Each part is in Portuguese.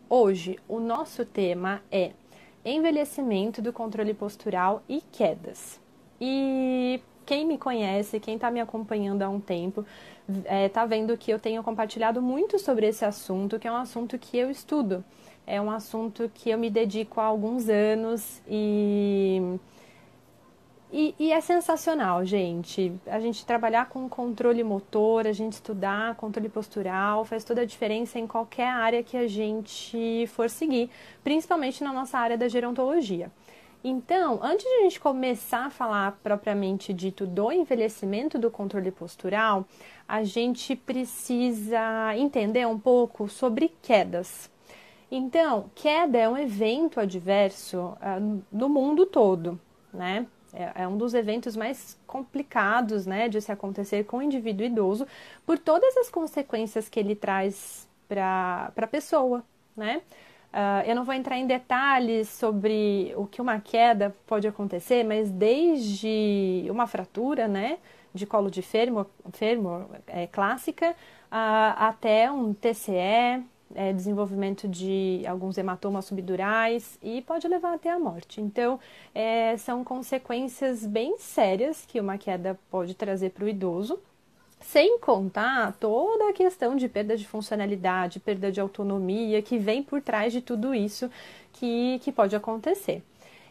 Hoje, o nosso tema é envelhecimento do controle postural e quedas. E quem me conhece, quem está me acompanhando há um tempo, tá vendo que eu tenho compartilhado muito sobre esse assunto, que é um assunto que eu estudo. É um assunto que eu me dedico há alguns anos e é sensacional, gente. A gente trabalhar com controle motor, a gente estudar controle postural, faz toda a diferença em qualquer área que a gente for seguir, principalmente na nossa área da gerontologia. Então, antes de a gente começar a falar propriamente dito do envelhecimento do controle postural, a gente precisa entender um pouco sobre quedas. Então, queda é um evento adverso no mundo todo, né? É um dos eventos mais complicados, né, de se acontecer com o indivíduo idoso, por todas as consequências que ele traz para a pessoa, né? Eu não vou entrar em detalhes sobre o que uma queda pode acontecer, mas desde uma fratura, né, de colo de fêmur clássica, até um TCE, desenvolvimento de alguns hematomas subdurais e pode levar até a morte. Então, são consequências bem sérias que uma queda pode trazer para o idoso, sem contar toda a questão de perda de funcionalidade, perda de autonomia que vem por trás de tudo isso que pode acontecer.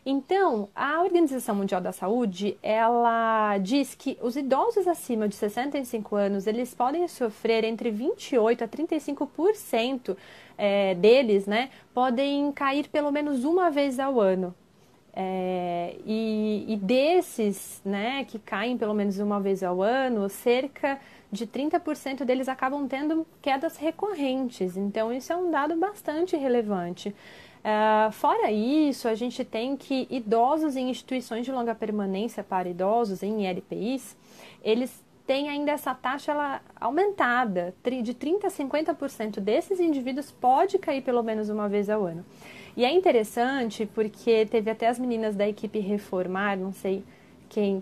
Então, a Organização Mundial da Saúde, ela diz que os idosos acima de 65 anos, eles podem sofrer entre 28 a 35% deles, né, podem cair pelo menos uma vez ao ano. E desses, né, que caem pelo menos uma vez ao ano, cerca de 30% deles acabam tendo quedas recorrentes. Então, isso é um dado bastante relevante. Fora isso, a gente tem que idosos em instituições de longa permanência para idosos, em ILPIs, eles têm ainda essa taxa aumentada, de 30% a 50% desses indivíduos pode cair pelo menos uma vez ao ano. E é interessante porque teve até as meninas da equipe Reformar, não sei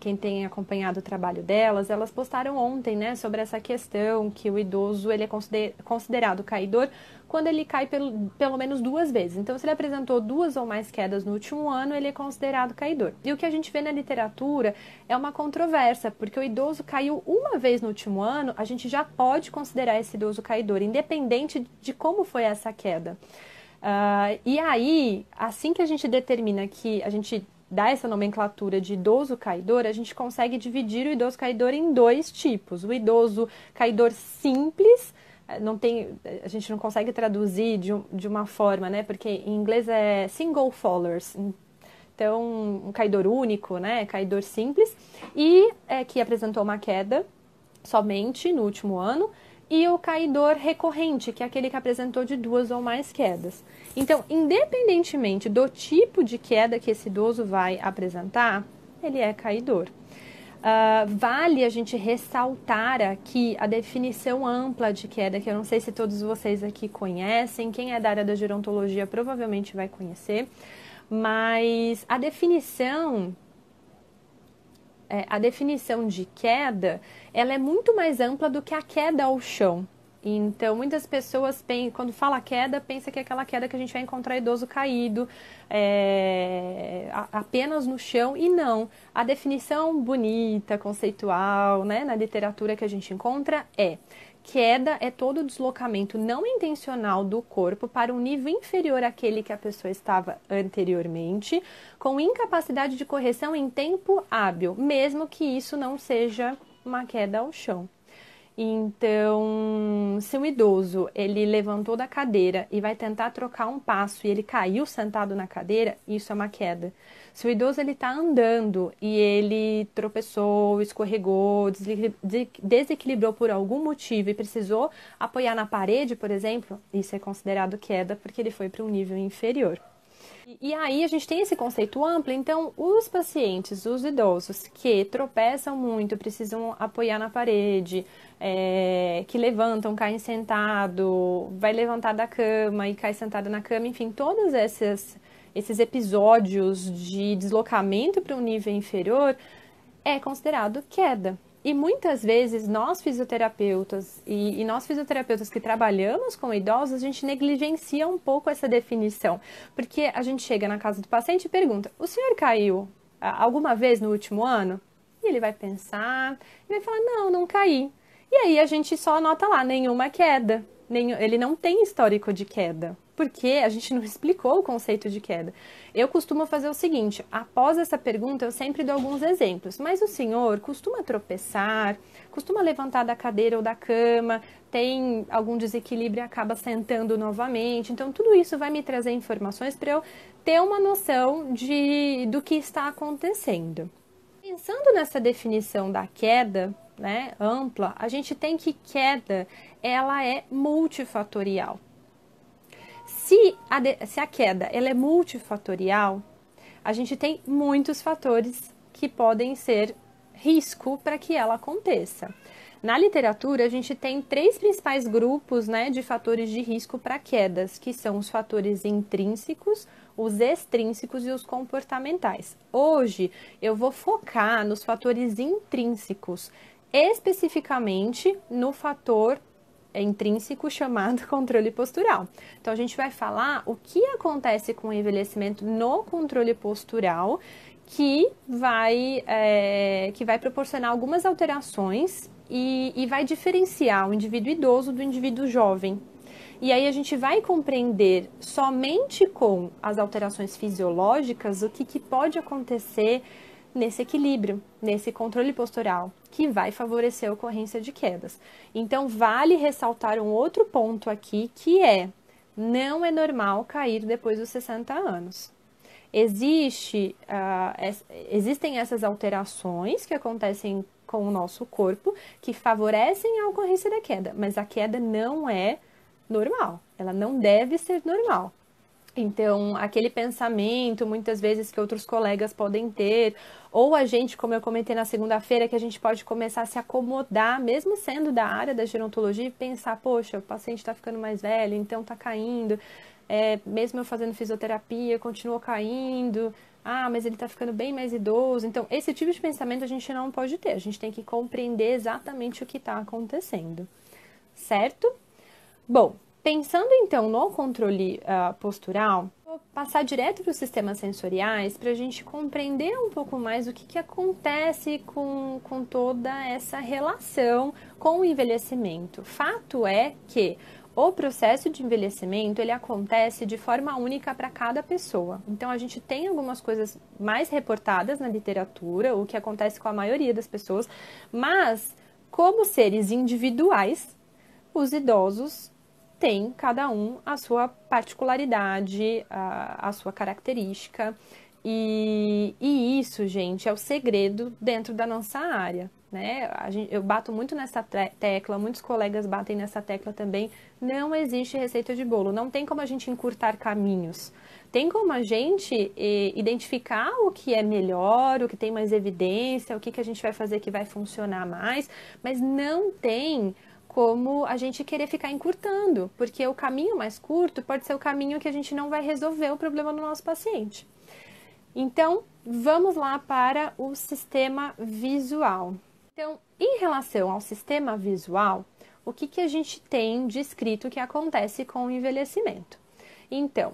quem tem acompanhado o trabalho delas, elas postaram ontem, né, sobre essa questão que o idoso ele é considerado caidor quando ele cai pelo menos duas vezes. Então, se ele apresentou duas ou mais quedas no último ano, ele é considerado caidor. E o que a gente vê na literatura é uma controvérsia, porque o idoso caiu uma vez no último ano, a gente já pode considerar esse idoso caidor, independente de como foi essa queda. E aí, assim que a gente determina que a gente dá essa nomenclatura de idoso caidor, a gente consegue dividir o idoso caidor em dois tipos. O idoso caidor simples, a gente não consegue traduzir de uma forma, né? Porque em inglês é single fallers. Então, um caidor único, né? Caidor simples. E que apresentou uma queda somente no último ano, e o caidor recorrente, que é aquele que apresentou de duas ou mais quedas. Então, independentemente do tipo de queda que esse idoso vai apresentar, ele é caidor. Vale a gente ressaltar aqui a definição ampla de queda, que eu não sei se todos vocês aqui conhecem, quem é da área da gerontologia provavelmente vai conhecer, mas a definição de queda, ela é muito mais ampla do que a queda ao chão. Então, muitas pessoas, quando fala queda, pensa que é aquela queda que a gente vai encontrar idoso caído, apenas no chão, e não. A definição bonita, conceitual, né, na literatura que a gente encontra queda é todo deslocamento não intencional do corpo para um nível inferior àquele que a pessoa estava anteriormente, com incapacidade de correção em tempo hábil, mesmo que isso não seja uma queda ao chão. Então, se um idoso ele levantou da cadeira e vai tentar trocar um passo e ele caiu sentado na cadeira, isso é uma queda. Se o idoso ele está andando e ele tropeçou, escorregou, desequilibrou por algum motivo e precisou apoiar na parede, por exemplo, isso é considerado queda porque ele foi para um nível inferior. E aí a gente tem esse conceito amplo, então os pacientes, os idosos que tropeçam muito, precisam apoiar na parede, que levantam, caem sentado, vai levantar da cama e cai sentado na cama, enfim, todos esses episódios de deslocamento para um nível inferior é considerado queda. E muitas vezes nós fisioterapeutas e nós fisioterapeutas que trabalhamos com idosos, a gente negligencia um pouco essa definição, porque a gente chega na casa do paciente e pergunta: o senhor caiu alguma vez no último ano? E ele vai pensar e vai falar: não, não caí. E aí a gente só anota lá, nenhuma queda. Ele não tem histórico de queda, porque a gente não explicou o conceito de queda. Eu costumo fazer o seguinte: após essa pergunta eu sempre dou alguns exemplos. Mas o senhor costuma tropeçar, costuma levantar da cadeira ou da cama, tem algum desequilíbrio e acaba sentando novamente. Então tudo isso vai me trazer informações para eu ter uma noção do que está acontecendo. Pensando nessa definição da queda, né, ampla, a gente tem que queda, ela é multifatorial. Se a queda ela é multifatorial, a gente tem muitos fatores que podem ser risco para que ela aconteça. Na literatura, a gente tem 3 principais grupos, né, de fatores de risco para quedas, que são os fatores intrínsecos, os extrínsecos e os comportamentais. Hoje, eu vou focar nos fatores intrínsecos, especificamente no fator intrínseco chamado controle postural. Então, a gente vai falar o que acontece com o envelhecimento no controle postural, que vai proporcionar algumas alterações e vai diferenciar o indivíduo idoso do indivíduo jovem. E aí a gente vai compreender somente com as alterações fisiológicas o que pode acontecer nesse equilíbrio, nesse controle postural, que vai favorecer a ocorrência de quedas. Então, vale ressaltar um outro ponto aqui, que não é normal cair depois dos 60 anos. Existem essas alterações que acontecem com o nosso corpo, que favorecem a ocorrência da queda, mas a queda não é normal, ela não deve ser normal. Então, aquele pensamento, muitas vezes, que outros colegas podem ter, ou a gente, como eu comentei na segunda-feira, que a gente pode começar a se acomodar, mesmo sendo da área da gerontologia, e pensar: poxa, o paciente está ficando mais velho, então está caindo, mesmo eu fazendo fisioterapia, continuou caindo, mas ele está ficando bem mais idoso. Então, esse tipo de pensamento a gente não pode ter, a gente tem que compreender exatamente o que está acontecendo, certo? Bom, pensando então no controle postural, vou passar direto para os sistemas sensoriais para a gente compreender um pouco mais o que acontece com toda essa relação com o envelhecimento. Fato é que o processo de envelhecimento ele acontece de forma única para cada pessoa. Então a gente tem algumas coisas mais reportadas na literatura, o que acontece com a maioria das pessoas, mas como seres individuais, os idosos têm cada um a sua particularidade, a sua característica, e isso, gente, é o segredo dentro da nossa área, né? Eu bato muito nessa tecla, muitos colegas batem nessa tecla também. Não existe receita de bolo, não tem como a gente encurtar caminhos. Tem como a gente identificar o que é melhor, o que tem mais evidência, o que a gente vai fazer que vai funcionar mais, mas não tem como a gente querer ficar encurtando, porque o caminho mais curto pode ser o caminho que a gente não vai resolver o problema do nosso paciente. Então, vamos lá para o sistema visual. Então, em relação ao sistema visual, o que a gente tem descrito que acontece com o envelhecimento? Então,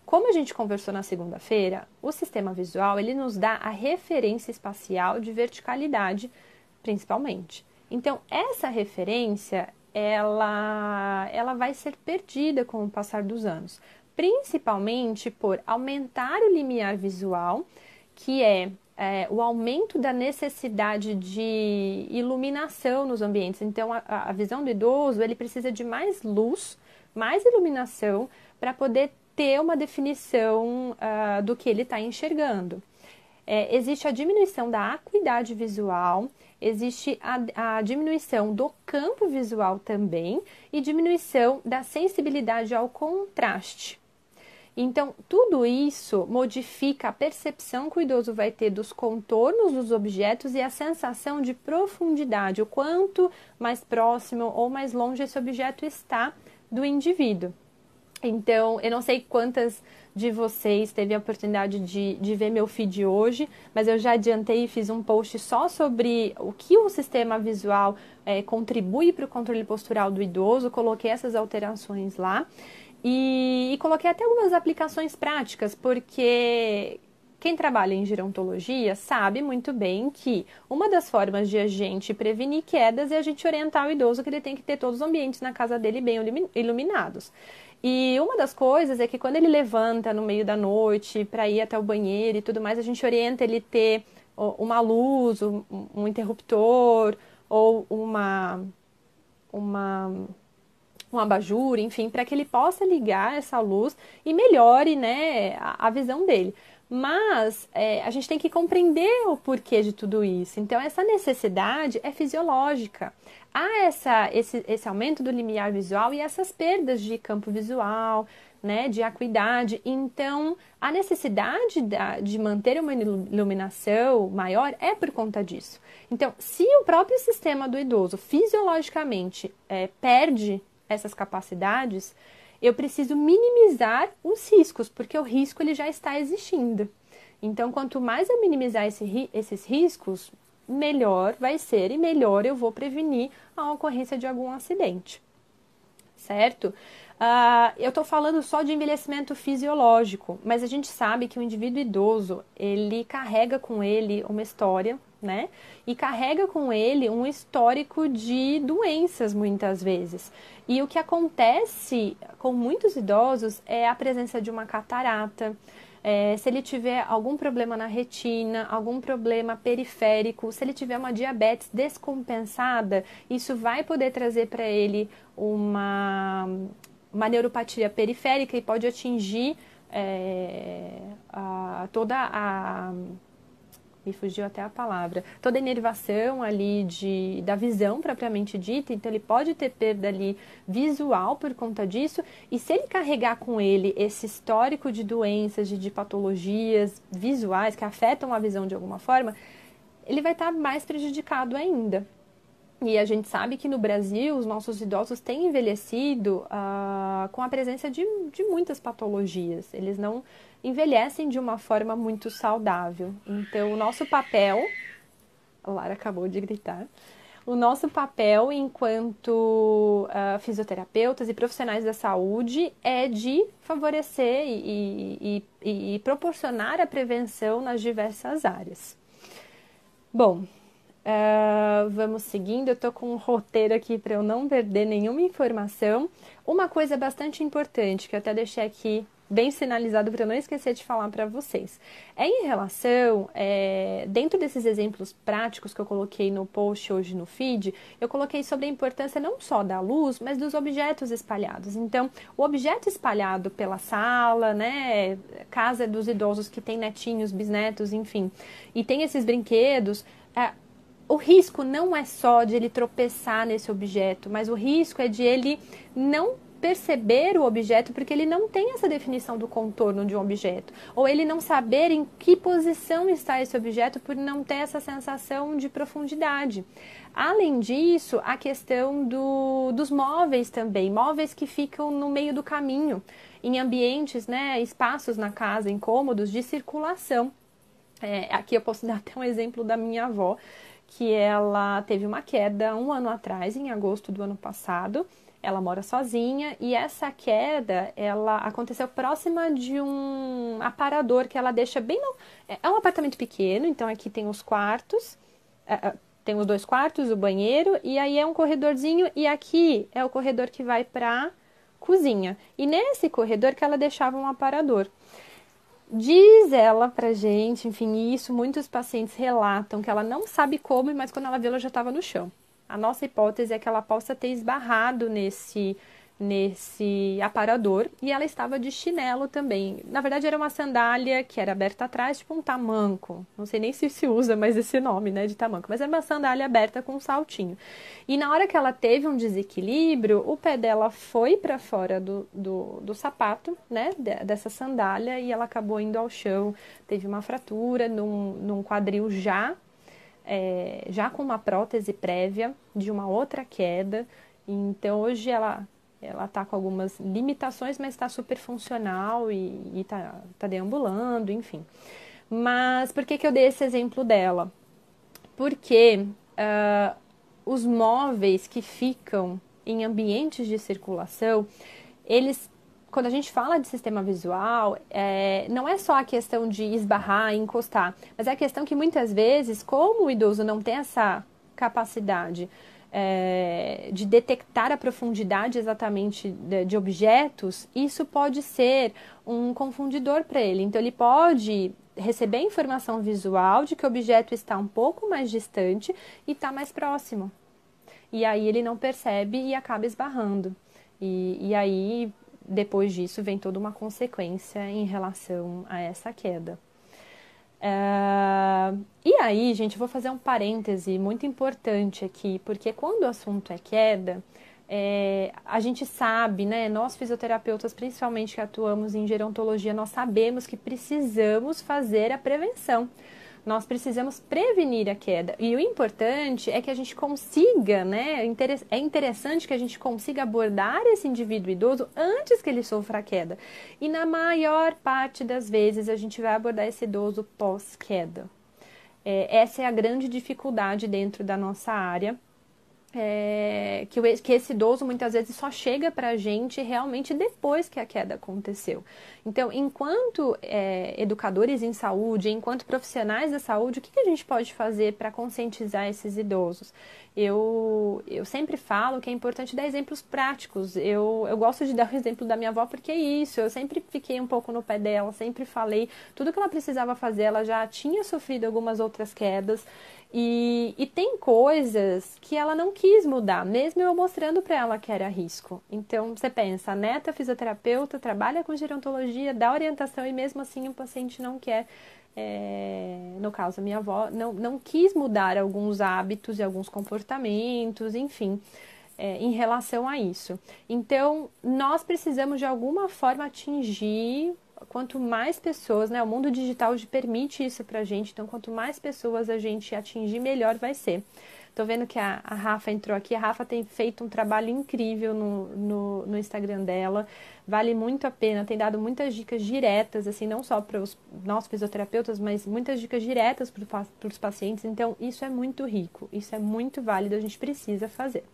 como a gente conversou na segunda-feira, o sistema visual ele nos dá a referência espacial de verticalidade, principalmente. Então, essa referência, ela vai ser perdida com o passar dos anos, principalmente por aumentar o limiar visual, que é o aumento da necessidade de iluminação nos ambientes. Então, a visão do idoso, ele precisa de mais luz, mais iluminação, para poder ter uma definição do que ele está enxergando. Existe a diminuição da acuidade visual, existe a diminuição do campo visual também e diminuição da sensibilidade ao contraste. Então, tudo isso modifica a percepção que o idoso vai ter dos contornos dos objetos e a sensação de profundidade, o quanto mais próximo ou mais longe esse objeto está do indivíduo. Então, eu não sei quantas de vocês teve a oportunidade de ver meu feed hoje, mas eu já adiantei e fiz um post só sobre o que o sistema visual contribui para o controle postural do idoso. Coloquei essas alterações lá e coloquei até algumas aplicações práticas, porque quem trabalha em gerontologia sabe muito bem que uma das formas de a gente prevenir quedas é a gente orientar o idoso que ele tem que ter todos os ambientes na casa dele bem iluminados. E uma das coisas é que quando ele levanta no meio da noite para ir até o banheiro e tudo mais, a gente orienta ele ter uma luz, um interruptor ou uma, um abajur, enfim, para que ele possa ligar essa luz e melhore, né, a visão dele. Mas a gente tem que compreender o porquê de tudo isso. Então, essa necessidade é fisiológica. Há esse aumento do limiar visual e essas perdas de campo visual, né, de acuidade. Então, a necessidade de manter uma iluminação maior é por conta disso. Então, se o próprio sistema do idoso fisiologicamente perde essas capacidades, eu preciso minimizar os riscos, porque o risco ele já está existindo. Então, quanto mais eu minimizar esses riscos, melhor vai ser e melhor eu vou prevenir a ocorrência de algum acidente, certo? Eu estou falando só de envelhecimento fisiológico, mas a gente sabe que o indivíduo idoso, ele carrega com ele uma história, né? E carrega com ele um histórico de doenças, muitas vezes. E o que acontece com muitos idosos é a presença de uma catarata, se ele tiver algum problema na retina, algum problema periférico, se ele tiver uma diabetes descompensada, isso vai poder trazer para ele uma neuropatia periférica e pode atingir me fugiu até a palavra, toda a inervação ali da visão propriamente dita, então ele pode ter perda ali visual por conta disso, e se ele carregar com ele esse histórico de doenças, de patologias visuais que afetam a visão de alguma forma, ele vai estar mais prejudicado ainda. E a gente sabe que no Brasil os nossos idosos têm envelhecido com a presença de muitas patologias. Eles não envelhecem de uma forma muito saudável. Então, o nosso papel... A Lara acabou de gritar. O nosso papel enquanto fisioterapeutas e profissionais da saúde é de favorecer e proporcionar a prevenção nas diversas áreas. Bom... vamos seguindo, eu tô com um roteiro aqui para eu não perder nenhuma informação. Uma coisa bastante importante, que eu até deixei aqui bem sinalizado para eu não esquecer de falar para vocês, é em relação, dentro desses exemplos práticos que eu coloquei no post hoje no feed, eu coloquei sobre a importância não só da luz, mas dos objetos espalhados. Então, o objeto espalhado pela sala, né, casa dos idosos que tem netinhos, bisnetos, enfim, e tem esses brinquedos... O risco não é só de ele tropeçar nesse objeto, mas o risco é de ele não perceber o objeto porque ele não tem essa definição do contorno de um objeto. Ou ele não saber em que posição está esse objeto por não ter essa sensação de profundidade. Além disso, a questão dos móveis também, móveis que ficam no meio do caminho, em ambientes, né, espaços na casa, incômodos de circulação. Aqui eu posso dar até um exemplo da minha avó, que ela teve uma queda 1 ano atrás, em agosto do ano passado. Ela mora sozinha e essa queda, ela aconteceu próxima de um aparador que ela deixa bem... É um apartamento pequeno, então aqui tem os quartos, tem os 2 quartos, o banheiro, e aí é um corredorzinho, e aqui é o corredor que vai para cozinha. E nesse corredor que ela deixava um aparador. Diz ela pra gente, enfim, isso muitos pacientes relatam, que ela não sabe como, mas quando ela viu, ela já estava no chão. A nossa hipótese é que ela possa ter esbarrado nesse aparador e ela estava de chinelo também. Na verdade, era uma sandália que era aberta atrás, tipo um tamanco. Não sei nem se se usa mais esse nome, né, de tamanco, mas era uma sandália aberta com um saltinho. E na hora que ela teve um desequilíbrio, o pé dela foi para fora do sapato, né, dessa sandália, e ela acabou indo ao chão. Teve uma fratura num quadril já com uma prótese prévia de uma outra queda. Então, hoje ela ela está com algumas limitações, mas está super funcional e tá deambulando, enfim. Mas por que eu dei esse exemplo dela? Porque os móveis que ficam em ambientes de circulação, eles, quando a gente fala de sistema visual, não é só a questão de esbarrar e encostar, mas é a questão que muitas vezes, como o idoso não tem essa capacidade de detectar a profundidade exatamente de objetos, isso pode ser um confundidor para ele. Então, ele pode receber informação visual de que o objeto está um pouco mais distante e está mais próximo. E aí ele não percebe e acaba esbarrando. E aí, depois disso, vem toda uma consequência em relação a essa queda. E aí, gente, eu vou fazer um parêntese muito importante aqui, porque quando o assunto é queda, a gente sabe, né, nós fisioterapeutas, principalmente que atuamos em gerontologia, nós sabemos que precisamos fazer a prevenção. Nós precisamos prevenir a queda. E o importante é que a gente consiga, né? É interessante que a gente consiga abordar esse indivíduo idoso antes que ele sofra a queda. E na maior parte das vezes a gente vai abordar esse idoso pós-queda. Essa é a grande dificuldade dentro da nossa área. Que esse idoso muitas vezes só chega para a gente realmente depois que a queda aconteceu. Então, enquanto educadores em saúde, enquanto profissionais da saúde, o que a gente pode fazer para conscientizar esses idosos? Eu sempre falo que é importante dar exemplos práticos. Eu gosto de dar o exemplo da minha avó porque é isso. Eu sempre fiquei um pouco no pé dela, sempre falei tudo que ela precisava fazer. Ela já tinha sofrido algumas outras quedas. E tem coisas que ela não quis mudar, mesmo eu mostrando para ela que era risco. Então, você pensa, a neta fisioterapeuta, trabalha com gerontologia, dá orientação e mesmo assim o paciente não quer, no caso a minha avó, não quis mudar alguns hábitos e alguns comportamentos, enfim, em relação a isso. Então, nós precisamos de alguma forma atingir... Quanto mais pessoas, né, o mundo digital permite isso pra gente, então quanto mais pessoas a gente atingir, melhor vai ser. Tô vendo que a Rafa entrou aqui, a Rafa tem feito um trabalho incrível no Instagram dela, vale muito a pena, tem dado muitas dicas diretas, assim, não só para os nossos fisioterapeutas, mas muitas dicas diretas para os pacientes, então isso é muito rico, isso é muito válido, a gente precisa fazer.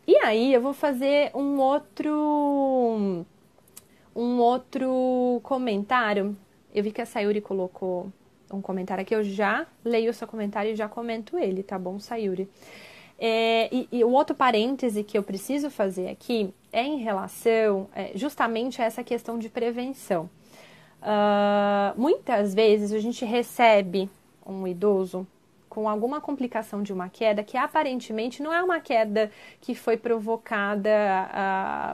E aí eu vou fazer um outro comentário. Eu vi que a Sayuri colocou um comentário aqui. Eu já leio o seu comentário e já comento ele, tá bom, Sayuri? E o outro parêntese que eu preciso fazer aqui é em relação justamente a essa questão de prevenção. Muitas vezes a gente recebe um idoso com alguma complicação de uma queda que aparentemente não é uma queda que foi provocada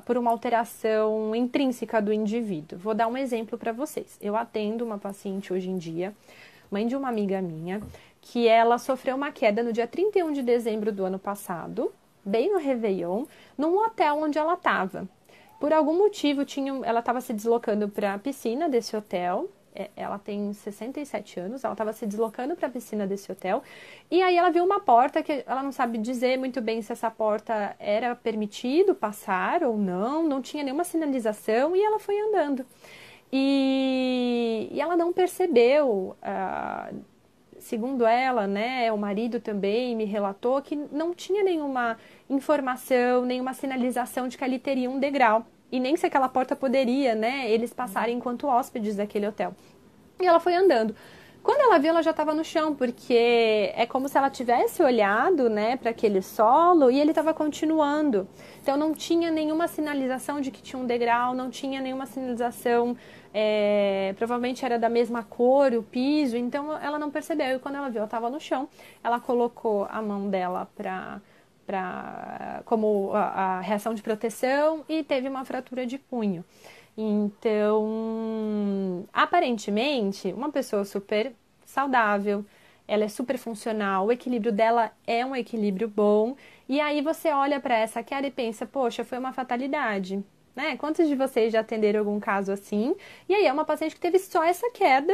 por uma alteração intrínseca do indivíduo. Vou dar um exemplo para vocês. Eu atendo uma paciente hoje em dia, mãe de uma amiga minha, que ela sofreu uma queda no dia 31 de dezembro do ano passado, bem no Réveillon, num hotel onde ela estava. Por algum motivo, ela estava se deslocando para a piscina desse hotel. Ela tem 67 anos, ela estava se deslocando para a piscina desse hotel, e aí ela viu uma porta que ela não sabe dizer muito bem se essa porta era permitido passar ou não tinha nenhuma sinalização, e ela foi andando. E ela não percebeu, segundo ela, né, o marido também me relatou que não tinha nenhuma informação, nenhuma sinalização de que ali teria um degrau. E nem se aquela porta poderia, né, eles passarem enquanto hóspedes daquele hotel. E ela foi andando. Quando ela viu, ela já estava no chão, porque é como se ela tivesse olhado, né, para aquele solo e ele estava continuando. Então não tinha nenhuma sinalização de que tinha um degrau, não tinha nenhuma sinalização, provavelmente era da mesma cor o piso, então ela não percebeu. E quando ela viu, ela estava no chão, ela colocou a mão dela como a reação de proteção e teve uma fratura de punho. Então, aparentemente, uma pessoa super saudável, ela é super funcional, o equilíbrio dela é um equilíbrio bom, e aí você olha para essa queda e pensa, poxa, foi uma fatalidade, né? Quantos de vocês já atenderam algum caso assim? E aí é uma paciente que teve só essa queda,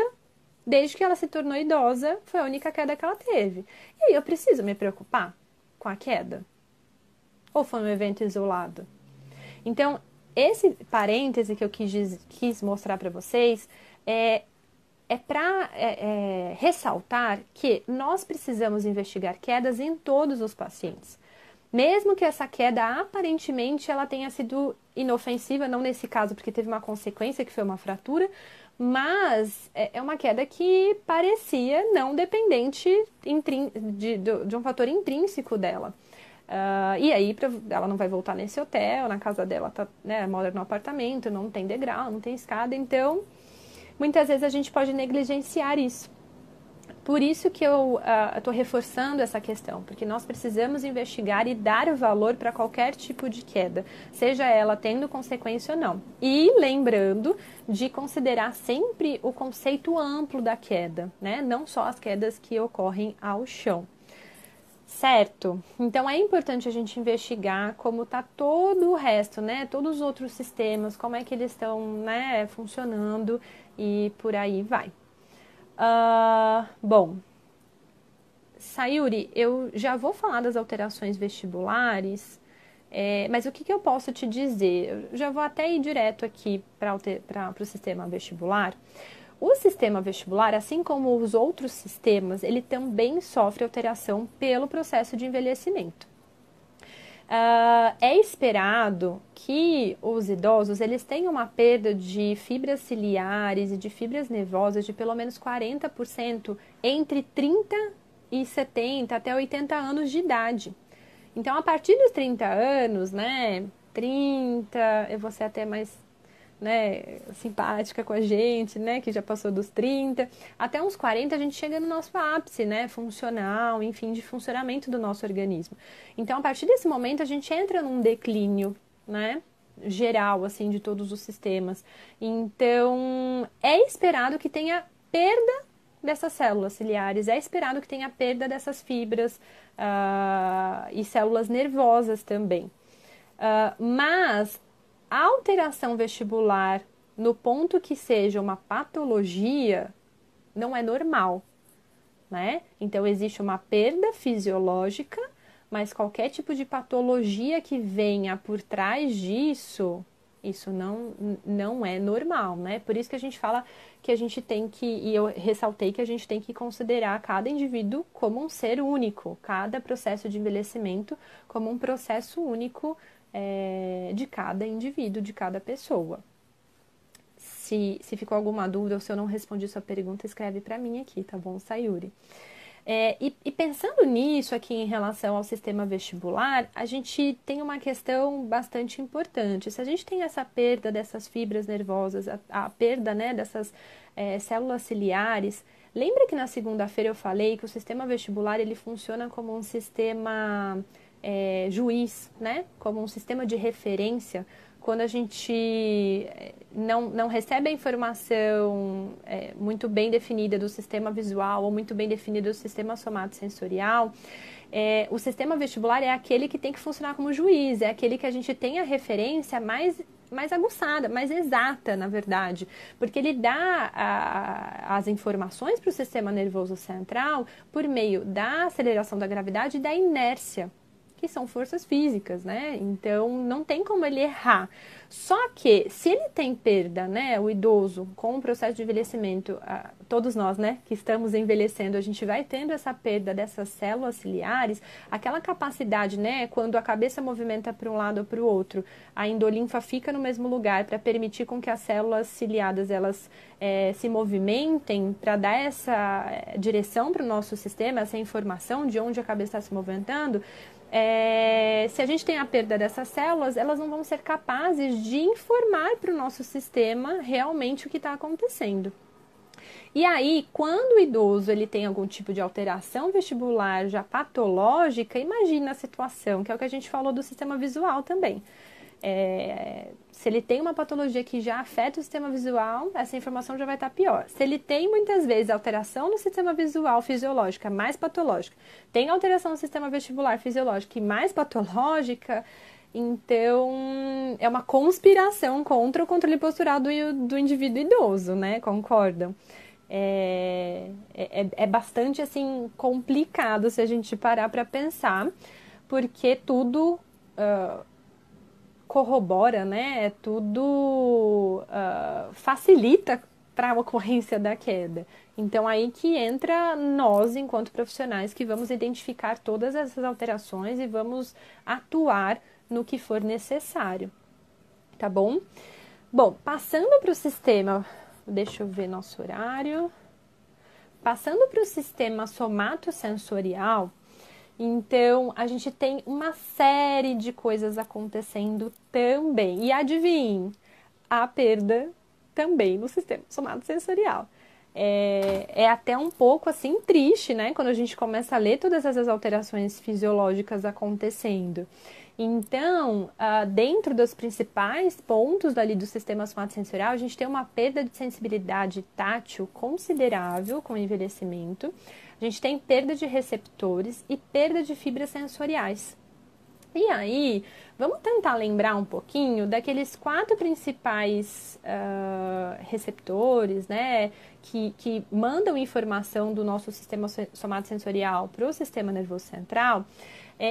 desde que ela se tornou idosa, foi a única queda que ela teve. E aí eu preciso me preocupar com a queda? Ou foi um evento isolado? Então, esse parêntese que eu quis mostrar para vocês é para ressaltar que nós precisamos investigar quedas em todos os pacientes. Mesmo que essa queda aparentemente ela tenha sido inofensiva, não nesse caso porque teve uma consequência que foi uma fratura, mas é uma queda que parecia não dependente de um fator intrínseco dela. E aí ela não vai voltar nesse hotel, na casa dela tá, né, mora no apartamento, não tem degrau, não tem escada, então muitas vezes a gente pode negligenciar isso. Por isso que eu estou reforçando essa questão, porque nós precisamos investigar e dar valor para qualquer tipo de queda, seja ela tendo consequência ou não. E lembrando de considerar sempre o conceito amplo da queda, né? Não só as quedas que ocorrem ao chão. Certo? Então é importante a gente investigar como está todo o resto, né? Todos os outros sistemas, como é que eles estão, né, funcionando e por aí vai. Bom, Sayuri, eu já vou falar das alterações vestibulares, mas o que eu posso te dizer? Eu já vou até ir direto aqui para o sistema vestibular. O sistema vestibular, assim como os outros sistemas, ele também sofre alteração pelo processo de envelhecimento. É esperado que os idosos eles tenham uma perda de fibras ciliares e de fibras nervosas de pelo menos 40% entre 30 e 70 até 80 anos de idade. Então, a partir dos 30 anos, né, 30, eu vou ser até mais, né, simpática com a gente, né, que já passou dos 30, até uns 40 a gente chega no nosso ápice, né, funcional, enfim, de funcionamento do nosso organismo. Então, a partir desse momento a gente entra num declínio, né, geral, assim, de todos os sistemas. Então, é esperado que tenha perda dessas células ciliares, é esperado que tenha perda dessas fibras e células nervosas também. Mas a alteração vestibular no ponto que seja uma patologia não é normal, né? Então existe uma perda fisiológica, mas qualquer tipo de patologia que venha por trás disso, isso não é normal, né? Por isso que a gente fala que a gente tem que, e eu ressaltei que a gente tem que considerar cada indivíduo como um ser único, cada processo de envelhecimento como um processo único de cada indivíduo, de cada pessoa. Se ficou alguma dúvida ou se eu não respondi sua pergunta, escreve para mim aqui, tá bom, Sayuri? E pensando nisso aqui em relação ao sistema vestibular, a gente tem uma questão bastante importante. Se a gente tem essa perda dessas fibras nervosas, a perda, né, dessas células ciliares, lembra que na segunda-feira eu falei que o sistema vestibular ele funciona como um sistema juiz, né, como um sistema de referência. Quando a gente não recebe a informação muito bem definida do sistema visual ou muito bem definida do sistema somatosensorial, o sistema vestibular é aquele que tem que funcionar como juiz, é aquele que a gente tem a referência mais aguçada, mais exata, na verdade, porque ele dá as informações para o sistema nervoso central por meio da aceleração da gravidade e da inércia, que são forças físicas, né? Então, não tem como ele errar. Só que, se ele tem perda, né, o idoso, com o processo de envelhecimento, todos nós, né, que estamos envelhecendo, a gente vai tendo essa perda dessas células ciliares, aquela capacidade, né, quando a cabeça movimenta para um lado ou para o outro, a endolinfa fica no mesmo lugar para permitir com que as células ciliadas, elas se movimentem, para dar essa direção para o nosso sistema, essa informação de onde a cabeça está se movimentando. Se a gente tem a perda dessas células, elas não vão ser capazes de informar para o nosso sistema realmente o que está acontecendo. E aí, quando o idoso ele tem algum tipo de alteração vestibular já patológica, imagina a situação, que é o que a gente falou do sistema visual também. Se ele tem uma patologia que já afeta o sistema visual, essa informação já vai estar pior. Se ele tem, muitas vezes, alteração no sistema visual fisiológica mais patológica, tem alteração no sistema vestibular fisiológico e mais patológica, então é uma conspiração contra o controle postural do indivíduo idoso, né? Concordam? É bastante, assim, complicado se a gente parar para pensar, porque tudo corrobora, né? Tudo facilita para a ocorrência da queda. Então, aí que entra nós, enquanto profissionais, que vamos identificar todas essas alterações e vamos atuar no que for necessário, tá bom? Bom, passando para o sistema, deixa eu ver nosso horário. Passando para o sistema somatosensorial, então a gente tem uma série de coisas acontecendo também. E adivinhem, a perda também no sistema somatosensorial. É até um pouco assim triste, né? Quando a gente começa a ler todas essas alterações fisiológicas acontecendo. Então, dentro dos principais pontos dali do sistema somatosensorial, a gente tem uma perda de sensibilidade tátil considerável com o envelhecimento. A gente tem perda de receptores e perda de fibras sensoriais. E aí, vamos tentar lembrar um pouquinho daqueles 4 principais receptores, né, que mandam informação do nosso sistema somatosensorial para o sistema nervoso central.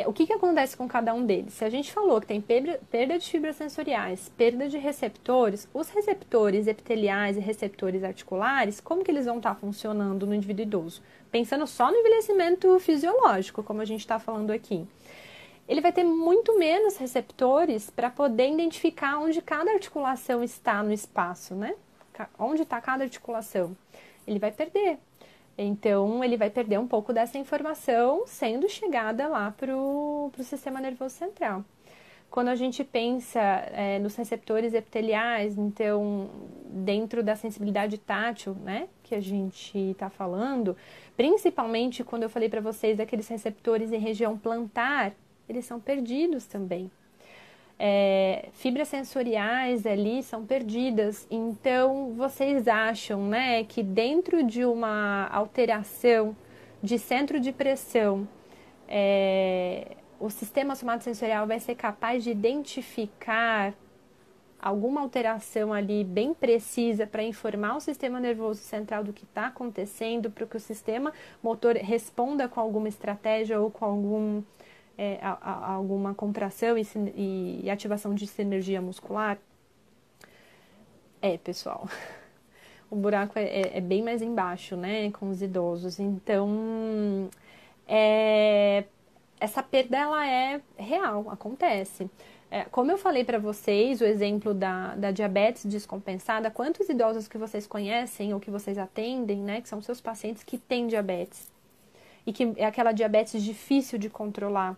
O que acontece com cada um deles? Se a gente falou que tem perda de fibras sensoriais, perda de receptores, os receptores epiteliais e receptores articulares, como que eles vão estar funcionando no indivíduo idoso? Pensando só no envelhecimento fisiológico, como a gente está falando aqui. Ele vai ter muito menos receptores para poder identificar onde cada articulação está no espaço, né? Onde está cada articulação. Ele vai perder. Então, ele vai perder um pouco dessa informação sendo chegada lá para o sistema nervoso central. Quando a gente pensa nos receptores epiteliais, então, dentro da sensibilidade tátil, né, que a gente está falando, principalmente quando eu falei para vocês daqueles receptores em região plantar, eles são perdidos também. Fibras sensoriais ali são perdidas. Então, vocês acham, né, que dentro de uma alteração de centro de pressão, o sistema somatosensorial vai ser capaz de identificar alguma alteração ali bem precisa para informar o sistema nervoso central do que está acontecendo, para que o sistema motor responda com alguma estratégia ou com alguma contração e ativação de sinergia muscular? Pessoal, o buraco é bem mais embaixo, né, com os idosos. Então, essa perda, ela é real, acontece. Como eu falei para vocês, o exemplo da diabetes descompensada, quantos idosos que vocês conhecem ou que vocês atendem, né, que são seus pacientes que têm diabetes? E que é aquela diabetes difícil de controlar.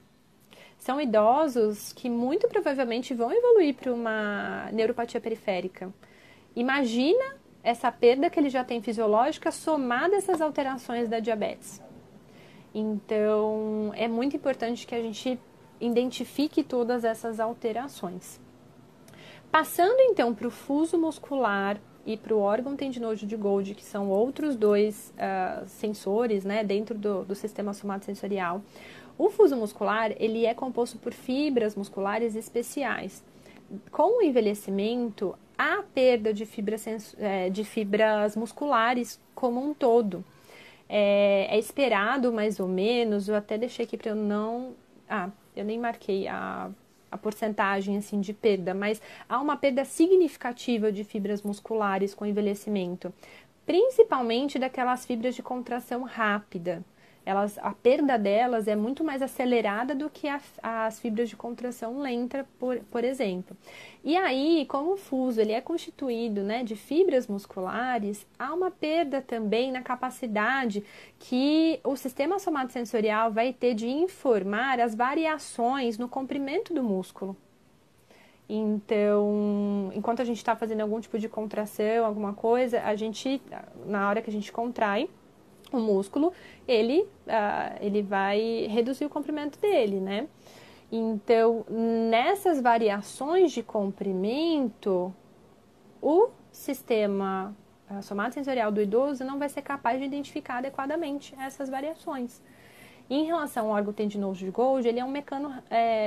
São idosos que muito provavelmente vão evoluir para uma neuropatia periférica. Imagina essa perda que ele já tem fisiológica somada a essas alterações da diabetes. Então, é muito importante que a gente identifique todas essas alterações. Passando então para o fuso muscular e para o órgão tendinoso de Golgi, que são outros 2 sensores, né, dentro do sistema somatosensorial. O fuso muscular, ele é composto por fibras musculares especiais. Com o envelhecimento, há perda de fibras musculares como um todo. É esperado, mais ou menos, eu até deixei aqui para eu não... eu nem marquei a porcentagem assim, de perda, mas há uma perda significativa de fibras musculares com o envelhecimento, principalmente daquelas fibras de contração rápida. A perda delas é muito mais acelerada do que as fibras de contração lenta, por exemplo. E aí, como o fuso ele é constituído, né, de fibras musculares, há uma perda também na capacidade que o sistema somatosensorial vai ter de informar as variações no comprimento do músculo. Então, enquanto a gente está fazendo algum tipo de contração, alguma coisa, na hora que a gente contrai o músculo, ele vai reduzir o comprimento dele, né? Então, nessas variações de comprimento, o sistema somatosensorial do idoso não vai ser capaz de identificar adequadamente essas variações. Em relação ao órgão tendinoso de Golgi, ele é um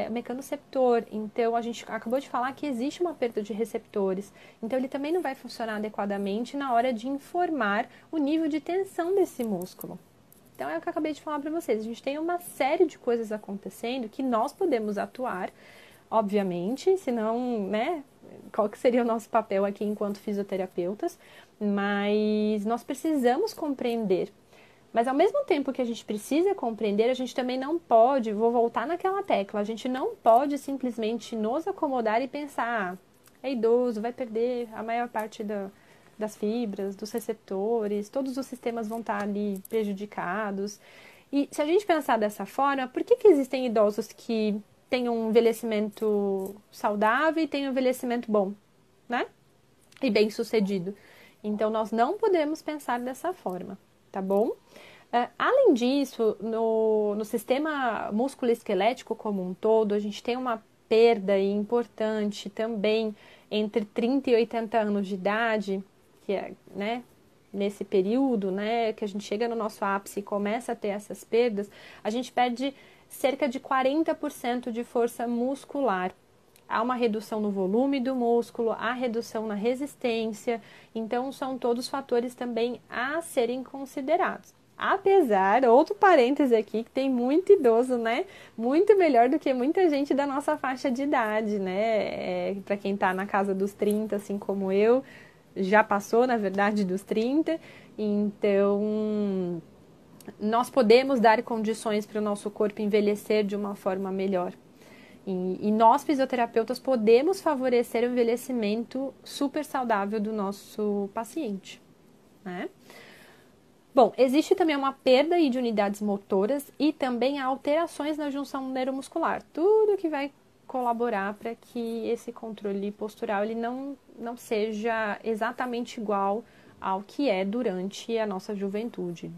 mecanoceptor, então a gente acabou de falar que existe uma perda de receptores, então ele também não vai funcionar adequadamente na hora de informar o nível de tensão desse músculo. Então é o que eu acabei de falar para vocês, a gente tem uma série de coisas acontecendo que nós podemos atuar. obviamente, senão, né, qual que seria o nosso papel aqui enquanto fisioterapeutas, mas nós precisamos compreender. Mas ao mesmo tempo que a gente precisa compreender, a gente também não pode, vou voltar naquela tecla, a gente não pode simplesmente nos acomodar e pensar, é idoso, vai perder a maior parte das fibras, dos receptores, todos os sistemas vão estar ali prejudicados. E se a gente pensar dessa forma, por que existem idosos que têm um envelhecimento saudável e têm um envelhecimento bom, né? E bem sucedido. Então, nós não podemos pensar dessa forma, tá bom? Além disso, no sistema musculoesquelético como um todo, a gente tem uma perda importante também entre 30 e 80 anos de idade, que é, né, nesse período, né, que a gente chega no nosso ápice e começa a ter essas perdas, a gente perde cerca de 40% de força muscular. Há uma redução no volume do músculo, há redução na resistência, então são todos fatores também a serem considerados. Apesar, outro parêntese aqui, que tem muito idoso, né? Muito melhor do que muita gente da nossa faixa de idade, né? Para quem tá na casa dos 30, assim como eu, já passou, na verdade, dos 30. Então, nós podemos dar condições para o nosso corpo envelhecer de uma forma melhor. E nós, fisioterapeutas, podemos favorecer o envelhecimento super saudável do nosso paciente, né? Bom, existe também uma perda de unidades motoras e também alterações na junção neuromuscular. Tudo que vai colaborar para que esse controle postural ele não seja exatamente igual ao que é durante a nossa juventude,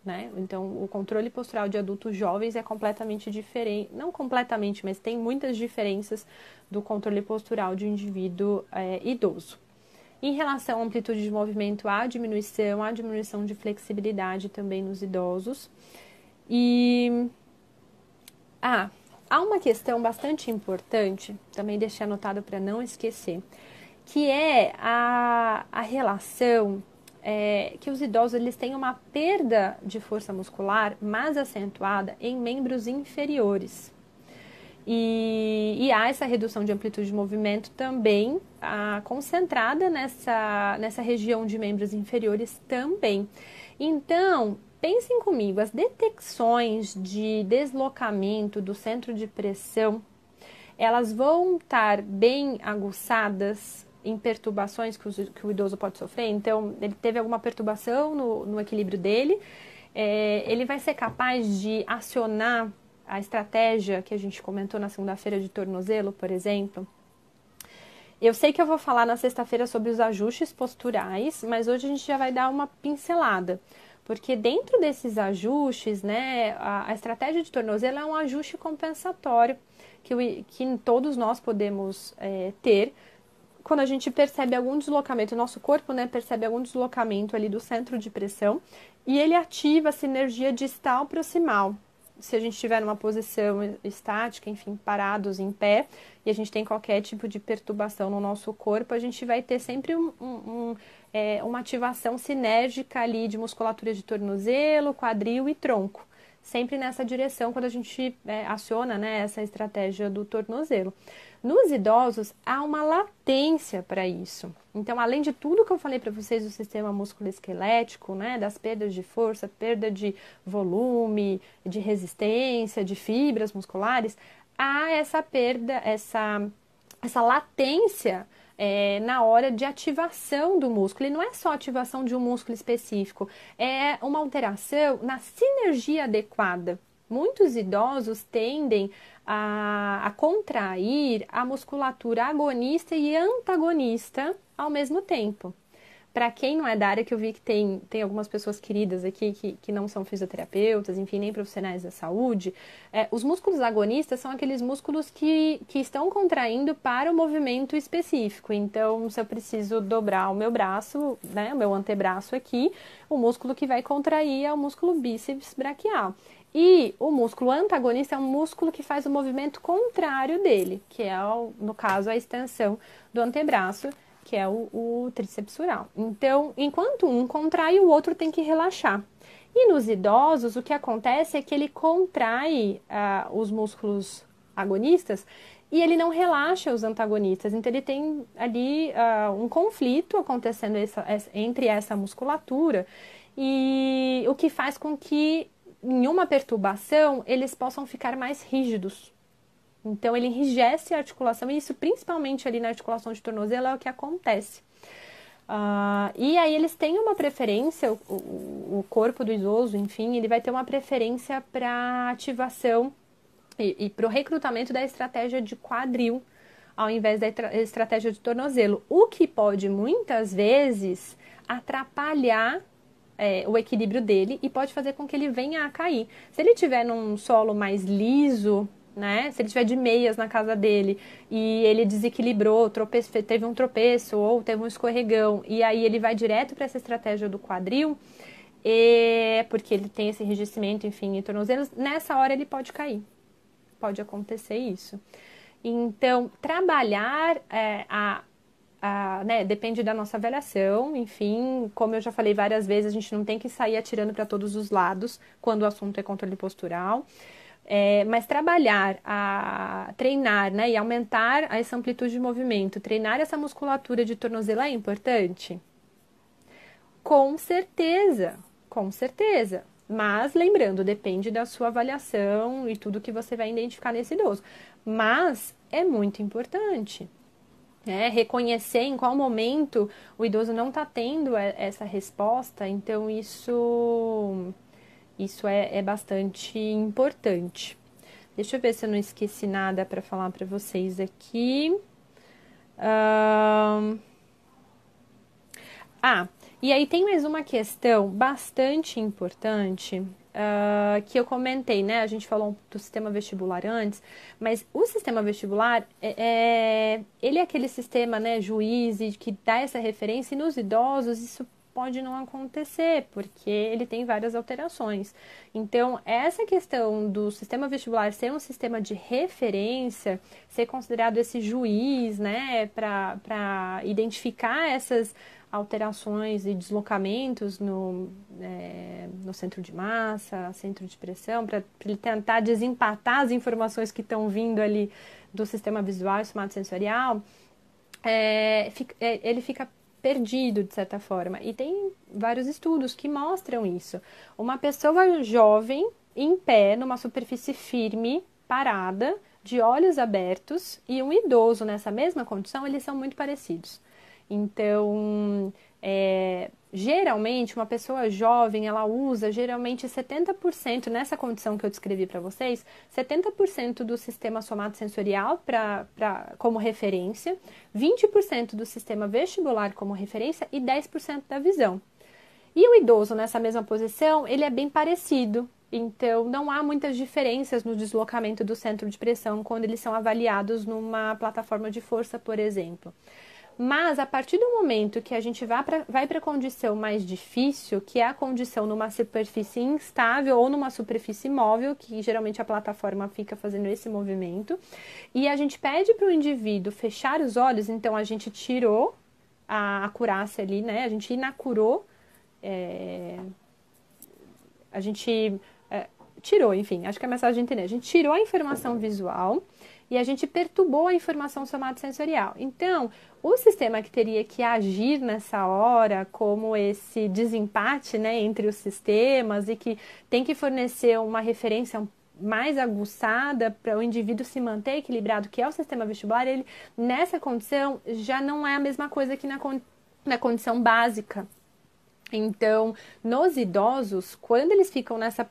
né? Então, o controle postural de adultos jovens é completamente diferente, não completamente, mas tem muitas diferenças do controle postural de um indivíduo idoso. Em relação à amplitude de movimento, há diminuição de flexibilidade também nos idosos. E há uma questão bastante importante, também deixei anotado para não esquecer, que é a relação que os idosos eles têm uma perda de força muscular mais acentuada em membros inferiores. E há essa redução de amplitude de movimento também concentrada nessa região de membros inferiores também. Então, pensem comigo, as detecções de deslocamento do centro de pressão, elas vão estar bem aguçadas em perturbações que o idoso pode sofrer. Então, ele teve alguma perturbação no equilíbrio dele, ele vai ser capaz de acionar a estratégia que a gente comentou na segunda-feira de tornozelo, por exemplo. Eu sei que eu vou falar na sexta-feira sobre os ajustes posturais, mas hoje a gente já vai dar uma pincelada. Porque dentro desses ajustes, né, a estratégia de tornozelo é um ajuste compensatório que todos nós podemos ter quando a gente percebe algum deslocamento, o nosso corpo, né, percebe algum deslocamento ali do centro de pressão e ele ativa a sinergia distal-proximal. Se a gente estiver numa posição estática, enfim, parados em pé, e a gente tem qualquer tipo de perturbação no nosso corpo, a gente vai ter sempre uma ativação sinérgica ali de musculatura de tornozelo, quadril e tronco. Sempre nessa direção quando a gente aciona, né, essa estratégia do tornozelo. Nos idosos, há uma latência para isso. Então, além de tudo que eu falei para vocês do sistema musculoesquelético, né, das perdas de força, perda de volume, de resistência, de fibras musculares, há essa perda, essa latência na hora de ativação do músculo. E não é só ativação de um músculo específico, é uma alteração na sinergia adequada. Muitos idosos tendem a contrair a musculatura agonista e antagonista ao mesmo tempo. Para quem não é da área, que eu vi que tem algumas pessoas queridas aqui que não são fisioterapeutas, enfim, nem profissionais da saúde, os músculos agonistas são aqueles músculos que estão contraindo para o movimento específico. Então, se eu preciso dobrar o meu braço, né, o meu antebraço aqui, o músculo que vai contrair é o músculo bíceps braquial. E o músculo antagonista é um músculo que faz o movimento contrário dele, que é, no caso, a extensão do antebraço, que é o tríceps sural. Então, enquanto um contrai, o outro tem que relaxar. E nos idosos, o que acontece é que ele contrai os músculos agonistas e ele não relaxa os antagonistas. Então, ele tem ali um conflito acontecendo entre essa musculatura, e o que faz com que, em uma perturbação, eles possam ficar mais rígidos. Então, ele enrijece a articulação, e isso, principalmente ali na articulação de tornozelo, é o que acontece. E aí eles têm uma preferência, o corpo do idoso, enfim, ele vai ter uma preferência para ativação e para o recrutamento da estratégia de quadril, ao invés da estratégia de tornozelo, o que pode muitas vezes atrapalhar o equilíbrio dele e pode fazer com que ele venha a cair. Se ele estiver num solo mais liso, né? Se ele estiver de meias na casa dele e ele desequilibrou, teve um tropeço ou teve um escorregão, e aí ele vai direto para essa estratégia do quadril, porque ele tem esse enrijecimento, enfim, em tornozelos, nessa hora ele pode cair. Pode acontecer isso. Então, trabalhar né, depende da nossa avaliação, enfim, como eu já falei várias vezes, a gente não tem que sair atirando para todos os lados quando o assunto é controle postural. Mas trabalhar, treinar, né, e aumentar essa amplitude de movimento, treinar essa musculatura de tornozelo é importante? Com certeza, com certeza. Mas, lembrando, depende da sua avaliação e tudo que você vai identificar nesse idoso. Mas é muito importante, né, reconhecer em qual momento o idoso não está tendo essa resposta, então isso é bastante importante. Deixa eu ver se eu não esqueci nada para falar para vocês aqui. E aí tem mais uma questão bastante importante que eu comentei, né? A gente falou do sistema vestibular antes, mas o sistema vestibular, ele é aquele sistema, né, juiz, que dá essa referência, e nos idosos isso pode não acontecer, porque ele tem várias alterações. Então, essa questão do sistema vestibular ser um sistema de referência, ser considerado esse juiz, né, para identificar essas alterações e deslocamentos no centro de massa, centro de pressão, para ele tentar desempatar as informações que estão vindo ali do sistema visual e somatosensorial, ele fica perdido, de certa forma. E tem vários estudos que mostram isso. Uma pessoa jovem, em pé, numa superfície firme, parada, de olhos abertos, e um idoso nessa mesma condição, eles são muito parecidos. Então, geralmente, uma pessoa jovem, ela usa geralmente 70%, nessa condição que eu descrevi para vocês, 70% do sistema somatosensorial como referência, 20% do sistema vestibular como referência e 10% da visão. E o idoso, nessa mesma posição, ele é bem parecido. Então, não há muitas diferenças no deslocamento do centro de pressão quando eles são avaliados numa plataforma de força, por exemplo. Mas, a partir do momento que a gente vai para a condição mais difícil, que é a condição numa superfície instável ou numa superfície móvel, que geralmente a plataforma fica fazendo esse movimento, e a gente pede para o indivíduo fechar os olhos, então a gente tirou a acurácia ali, né? A gente inacurou, a gente tirou, enfim, acho que é a mensagem de entender. A gente tirou a informação visual e a gente perturbou a informação somatosensorial. Então, o sistema que teria que agir nessa hora, como esse desempate, né, entre os sistemas, e que tem que fornecer uma referência mais aguçada para o indivíduo se manter equilibrado, que é o sistema vestibular, ele, nessa condição, já não é a mesma coisa que na condição básica. Então, nos idosos, quando eles ficam nessa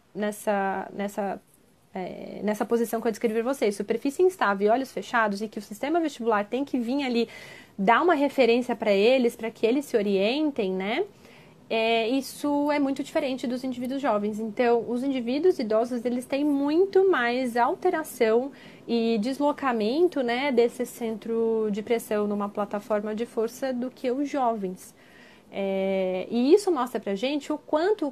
posição que eu descrevi para vocês, superfície instável e olhos fechados, e que o sistema vestibular tem que vir ali dar uma referência para eles, para que eles se orientem, né? Isso é muito diferente dos indivíduos jovens. Então, os indivíduos idosos, eles têm muito mais alteração e deslocamento, né, desse centro de pressão numa plataforma de força do que os jovens. E isso mostra pra gente o quanto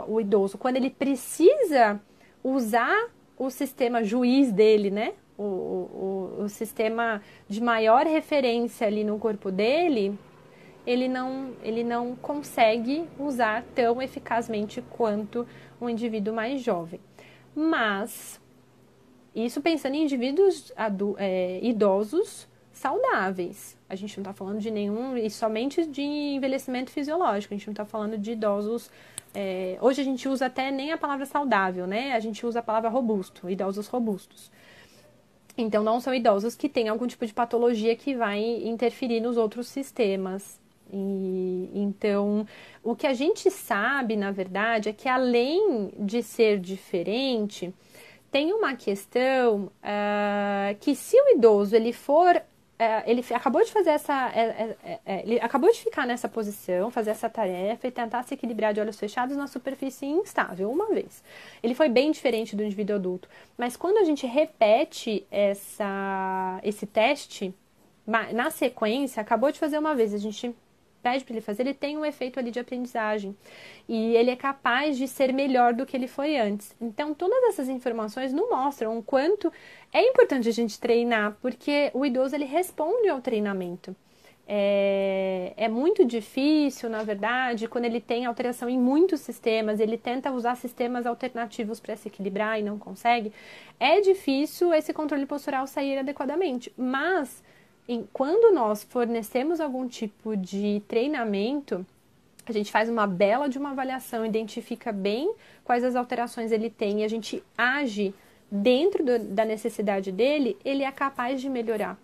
o idoso, quando ele precisa usar o sistema juiz dele, né? O sistema de maior referência ali no corpo dele, ele não consegue usar tão eficazmente quanto um indivíduo mais jovem. Mas Isso pensando em indivíduos idosos saudáveis. A gente não está falando de nenhum, e somente de envelhecimento fisiológico, a gente não está falando de idosos. Hoje a gente usa até nem a palavra saudável, né? A gente usa a palavra robusto, idosos robustos. Então, não são idosos que têm algum tipo de patologia que vai interferir nos outros sistemas. Então, o que a gente sabe, na verdade, é que além de ser diferente, tem uma questão que se o idoso ele for ele acabou de fazer ele acabou de ficar nessa posição, fazer essa tarefa e tentar se equilibrar de olhos fechados na superfície instável uma vez. Ele foi bem diferente do indivíduo adulto, mas quando a gente repete esse teste na sequência, acabou de fazer uma vez, a gente pede para ele fazer, ele tem um efeito ali de aprendizagem e ele é capaz de ser melhor do que ele foi antes. Então, todas essas informações nos mostram o quanto é importante a gente treinar, porque o idoso ele responde ao treinamento. É muito difícil, na verdade, quando ele tem alteração em muitos sistemas, ele tenta usar sistemas alternativos para se equilibrar e não consegue. É difícil esse controle postural sair adequadamente, mas quando nós fornecemos algum tipo de treinamento, a gente faz uma bela de uma avaliação, identifica bem quais as alterações ele tem e a gente age dentro da necessidade dele, ele é capaz de melhorar.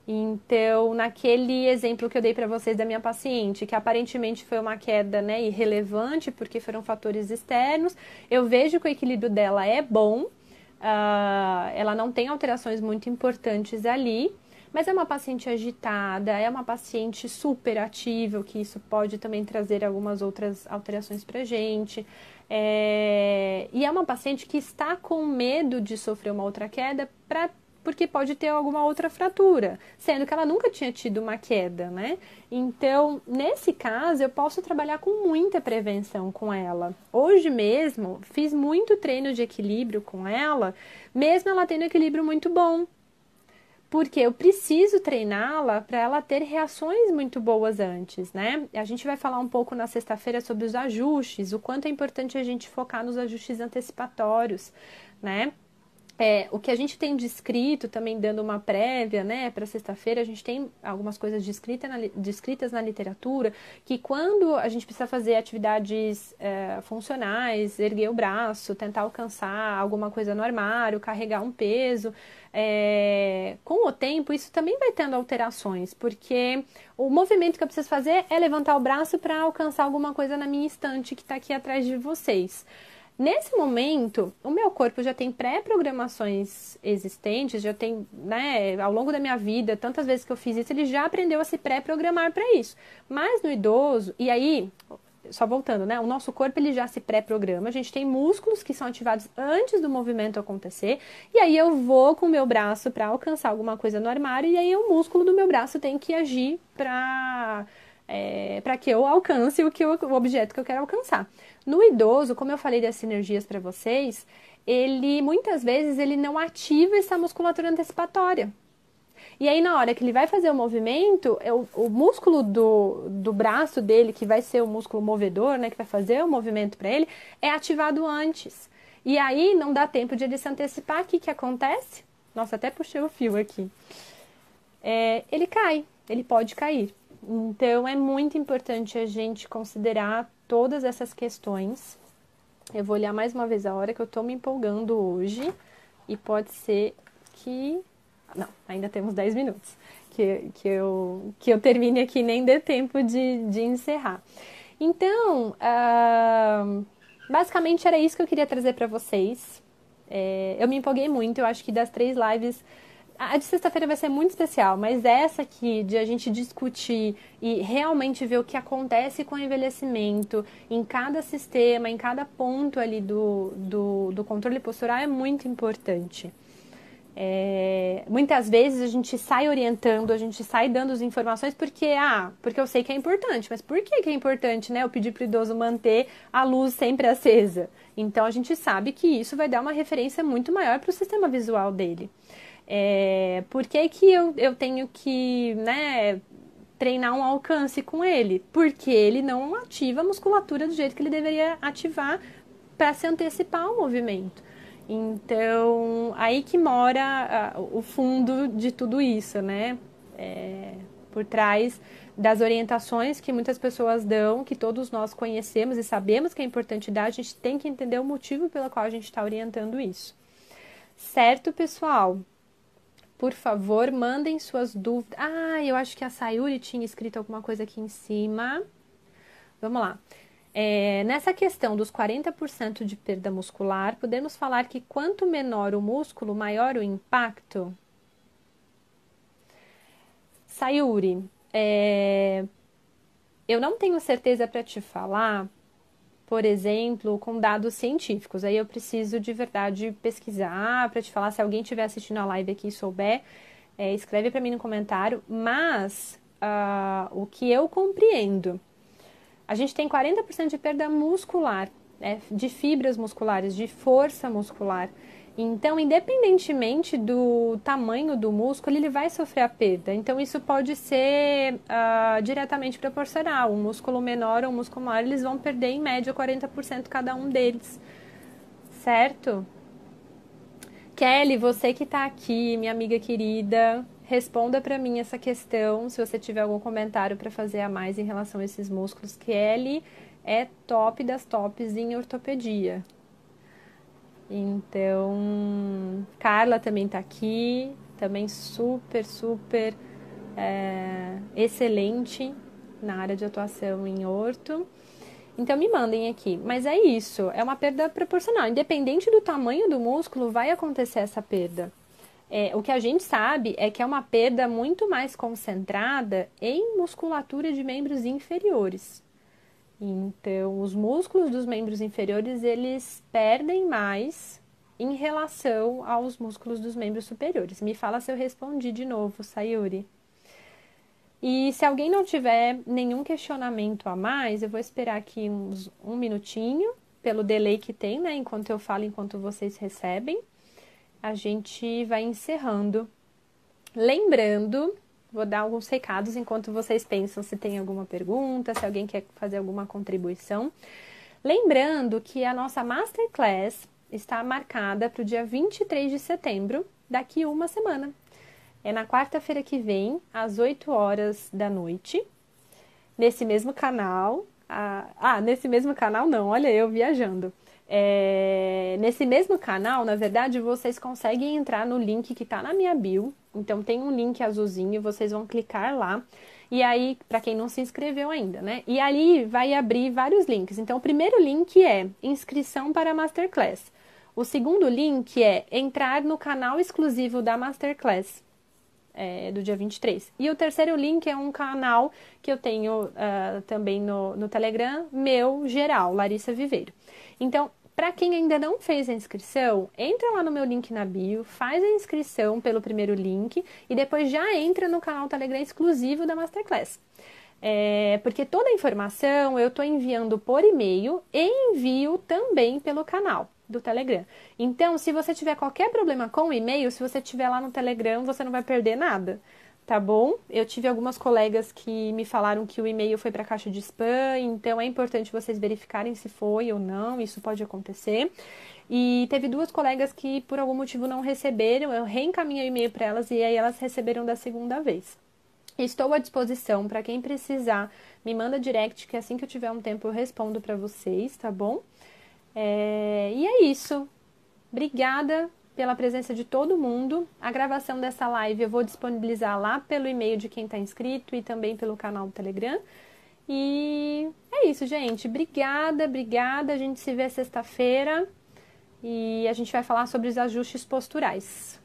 Então, naquele exemplo que eu dei para vocês da minha paciente, que aparentemente foi uma queda, né, irrelevante, porque foram fatores externos, eu vejo que o equilíbrio dela é bom, ela não tem alterações muito importantes ali, mas é uma paciente agitada, é uma paciente super ativa, que isso pode também trazer algumas outras alterações pra gente. E é uma paciente que está com medo de sofrer uma outra queda porque pode ter alguma outra fratura, sendo que ela nunca tinha tido uma queda, né? Então, nesse caso, eu posso trabalhar com muita prevenção com ela. Hoje mesmo, fiz muito treino de equilíbrio com ela, mesmo ela tendo equilíbrio muito bom. Porque eu preciso treiná-la para ela ter reações muito boas antes, né? A gente vai falar um pouco na sexta-feira sobre os ajustes, o quanto é importante a gente focar nos ajustes antecipatórios, né? O que a gente tem descrito, também dando uma prévia, né, para sexta-feira, a gente tem algumas coisas descritas na literatura, que quando a gente precisa fazer atividades funcionais, erguer o braço, tentar alcançar alguma coisa no armário, carregar um peso, com o tempo isso também vai tendo alterações, porque o movimento que eu preciso fazer é levantar o braço para alcançar alguma coisa na minha estante que está aqui atrás de vocês. Nesse momento, o meu corpo já tem pré-programações existentes, já tem, né, ao longo da minha vida, tantas vezes que eu fiz isso, ele já aprendeu a se pré-programar para isso. Mas no idoso, e aí, só voltando, né, o nosso corpo ele já se pré-programa, a gente tem músculos que são ativados antes do movimento acontecer, e aí eu vou com o meu braço para alcançar alguma coisa no armário, e aí o músculo do meu braço tem que agir para que eu alcance o objeto que eu quero alcançar. No idoso, como eu falei das sinergias para vocês, ele muitas vezes ele não ativa essa musculatura antecipatória. E aí na hora que ele vai fazer o movimento, o músculo do braço dele, que vai ser o músculo movedor, né, que vai fazer o movimento para ele, é ativado antes. E aí não dá tempo de ele se antecipar. O que acontece? Nossa, até puxei o fio aqui. Ele cai, ele pode cair. Então, é muito importante a gente considerar todas essas questões. Eu vou olhar mais uma vez a hora que eu tô me empolgando hoje. E pode ser que... Não, ainda temos 10 minutos. Que eu termine aqui, nem dê tempo de encerrar. Então, basicamente era isso que eu queria trazer para vocês. Eu me empolguei muito, eu acho que das 3 lives... A de sexta-feira vai ser muito especial, mas essa aqui, de a gente discutir e realmente ver o que acontece com o envelhecimento em cada sistema, em cada ponto ali do controle postural é muito importante. Muitas vezes a gente sai orientando, a gente sai dando as informações porque eu sei que é importante, mas por que é importante, né? Eu pedir para o idoso manter a luz sempre acesa. Então a gente sabe que isso vai dar uma referência muito maior para o sistema visual dele. Por que eu tenho que, né, treinar um alcance com ele? Porque ele não ativa a musculatura do jeito que ele deveria ativar para se antecipar ao movimento. Então, aí que mora o fundo de tudo isso, né? Por trás das orientações que muitas pessoas dão, que todos nós conhecemos e sabemos que é importante dar, a gente tem que entender o motivo pelo qual a gente está orientando isso. Certo, pessoal? Por favor, mandem suas dúvidas. Eu acho que a Sayuri tinha escrito alguma coisa aqui em cima. Vamos lá. Nessa questão dos 40% de perda muscular, podemos falar que quanto menor o músculo, maior o impacto? Sayuri, eu não tenho certeza para te falar, por exemplo, com dados científicos. Aí eu preciso de verdade pesquisar para te falar. Se alguém estiver assistindo a live aqui e souber, escreve para mim no comentário. Mas o que eu compreendo, a gente tem 40% de perda muscular, de fibras musculares, de força muscular. Então, independentemente do tamanho do músculo, ele vai sofrer a perda. Então, isso pode ser diretamente proporcional. Um músculo menor ou um músculo maior, eles vão perder em média 40% cada um deles. Certo? Kelly, você que está aqui, minha amiga querida, responda para mim essa questão, se você tiver algum comentário para fazer a mais em relação a esses músculos. Kelly é top das tops em ortopedia. Então, Carla também está aqui, também super, super excelente na área de atuação em orto. Então, me mandem aqui. Mas é isso, é uma perda proporcional. Independente do tamanho do músculo, vai acontecer essa perda. O que a gente sabe é que é uma perda muito mais concentrada em musculatura de membros inferiores. Então, os músculos dos membros inferiores, eles perdem mais em relação aos músculos dos membros superiores. Me fala se eu respondi de novo, Sayuri. E se alguém não tiver nenhum questionamento a mais, eu vou esperar aqui um minutinho, pelo delay que tem, né? Enquanto eu falo, enquanto vocês recebem. A gente vai encerrando. Lembrando, vou dar alguns recados enquanto vocês pensam se tem alguma pergunta, se alguém quer fazer alguma contribuição. Lembrando que a nossa Masterclass está marcada para o dia 23 de setembro, daqui uma semana. É na quarta-feira que vem, às 8 horas da noite, nesse mesmo canal. Nesse mesmo canal não, olha eu viajando. Nesse mesmo canal, na verdade, vocês conseguem entrar no link que está na minha bio. Então, tem um link azulzinho, vocês vão clicar lá. E aí, para quem não se inscreveu ainda, né? E ali vai abrir vários links. Então, o primeiro link é inscrição para a Masterclass. O segundo link é entrar no canal exclusivo da Masterclass. Do dia 23. E o terceiro link é um canal que eu tenho também no Telegram, meu geral, Larissa Viveiro. Então, para quem ainda não fez a inscrição, entra lá no meu link na bio, faz a inscrição pelo primeiro link e depois já entra no canal Telegram exclusivo da Masterclass. Porque toda a informação eu estou enviando por e-mail e envio também pelo canal do Telegram. Então, se você tiver qualquer problema com o e-mail, se você estiver lá no Telegram, você não vai perder nada, tá bom? Eu tive algumas colegas que me falaram que o e-mail foi para a caixa de spam, então é importante vocês verificarem se foi ou não, isso pode acontecer. E teve duas colegas que por algum motivo não receberam, eu reencaminhei o e-mail para elas e aí elas receberam da segunda vez. Estou à disposição para quem precisar, me manda direct que assim que eu tiver um tempo eu respondo para vocês, tá bom? E é isso. Obrigada pela presença de todo mundo. A gravação dessa live eu vou disponibilizar lá pelo e-mail de quem está inscrito e também pelo canal do Telegram. E é isso, gente. Obrigada, obrigada. A gente se vê sexta-feira e a gente vai falar sobre os ajustes posturais.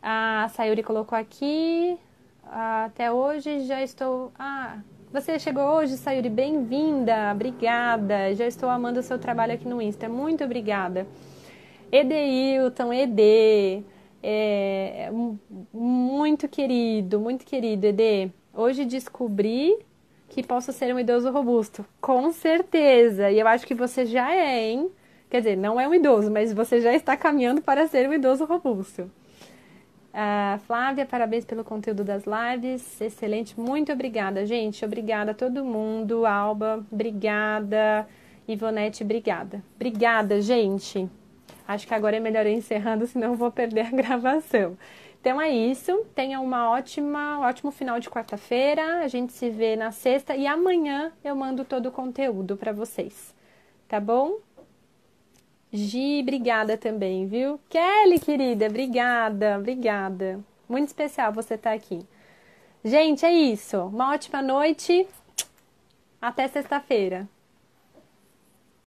A Sayuri colocou aqui. Até hoje já estou... Você chegou hoje, Sayuri, bem-vinda, obrigada, já estou amando o seu trabalho aqui no Insta, muito obrigada. Edeilton, muito querido, Ede. Hoje descobri que posso ser um idoso robusto, com certeza, e eu acho que você já é, hein? Quer dizer, não é um idoso, mas você já está caminhando para ser um idoso robusto. Flávia, parabéns pelo conteúdo das lives, excelente, muito obrigada, gente, obrigada a todo mundo, Alba, obrigada, Ivonete, obrigada, gente, Acho que agora é melhor eu ir encerrando, senão eu vou perder a gravação. Então é isso. Tenha um ótimo final de quarta-feira. A gente se vê na sexta e amanhã eu mando todo o conteúdo para vocês. Tá bom? Gi, obrigada também, viu? Kelly, querida, obrigada. Muito especial você estar aqui. Gente, é isso. Uma ótima noite. Até sexta-feira.